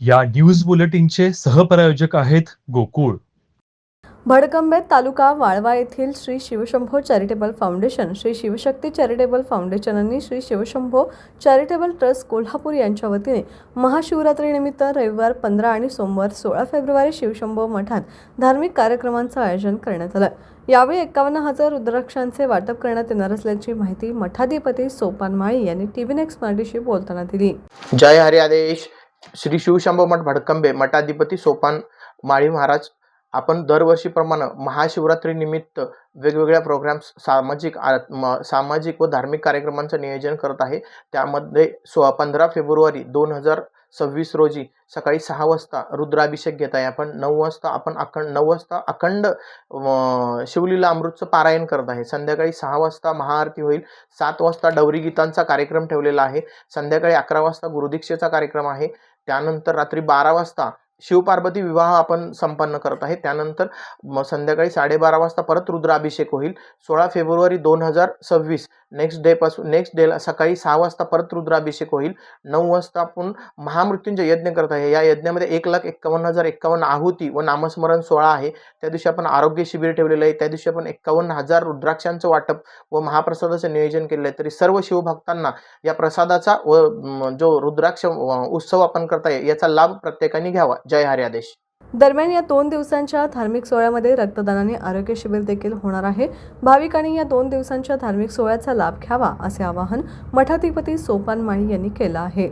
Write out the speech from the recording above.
या न्यूज बुलेटिनचे सहप्रायोजक आहेत गोकुळ. भडकंबे तालुका वाळवा येथील Shri Shivshambho charitable foundation, Shri Shivshakti charitable foundation आणि श्री शिवशंभो चॅरिटेबल ट्रस्ट कोल्हापूर यांच्या वतीने महाशिवरात्रीनिमित्त रविवार 15 आणि सोमवार 16 फेब्रुवारी शिवशंभो मठात धार्मिक कार्यक्रमांचं आयोजन करण्यात आलं. यावेळी 51,000 रुद्राक्षांचे वाटप करण्यात येणार असल्याची माहिती मठाधिपती सोपान माळी यांनी टीव्ही नेक्स्ट मराठीशी बोलताना दिली. जय हरी आदेश. श्री शिवशंभो मठ भडकंबे मठाधिपती सोपान माळी महाराज, आपण दरवर्षीप्रमाणे महाशिवरात्री निमित्त वेगवेगळ्या प्रोग्राम्स सामाजिक व धार्मिक कार्यक्रमांचं नियोजन करत आहे. त्यामध्ये 15 फेब्रुवारी 2026 रोजी सकाळी 6 वाजता रुद्राभिषेक घेत आहे. आपण 9 वाजता अखंड शिवलीला अमृतचं पारायण करत आहे. संध्याकाळी 6 वाजता महाआरती होईल. 7 वाजता डवरी गीतांचा कार्यक्रम ठेवलेला आहे. संध्याकाळी 11 वाजता गुरुदीक्षेचा कार्यक्रम आहे. त्यानंतर रात्री 12 वाजता शिवपार्वती विवाह आपण संपन्न करत आहे. त्यानंतर संध्याकाळी 12:30 वाजता परत रुद्राभिषेक होईल. 16 फेब्रुवारी 2026 नेक्स्ट डेला सकाळी 6 वाजता परत रुद्राभिषेक होईल. 9 वाजता आपण महामृत्युंजय यज्ञ करत आहे. या यज्ञामध्ये 1,51,051 आहुती व नामस्मरण 16 आहे. त्या दिवशी आपण आरोग्य शिबिर ठेवलेलं आहे. त्या दिवशी आपण 51,000 रुद्राक्षांचं वाटप व महाप्रसादाचं नियोजन केलेलं आहे. तरी सर्व शिवभक्तांना या प्रसादाचा व जो रुद्राक्ष उत्सव आपण करताय याचा लाभ प्रत्येकाने घ्यावा. जय हरी आदेश. दरम्यान या 2 दिवसांच्या धार्मिक सोहळ्यामध्ये रक्तदान आणि आरोग्य शिबिर देखील होणार आहे. भाविकांनी या 2 दिवसांच्या धार्मिक सोहळ्याचा लाभ घ्यावा असे आवाहन मठाधिपती सोपान माळी यांनी केलं आहे.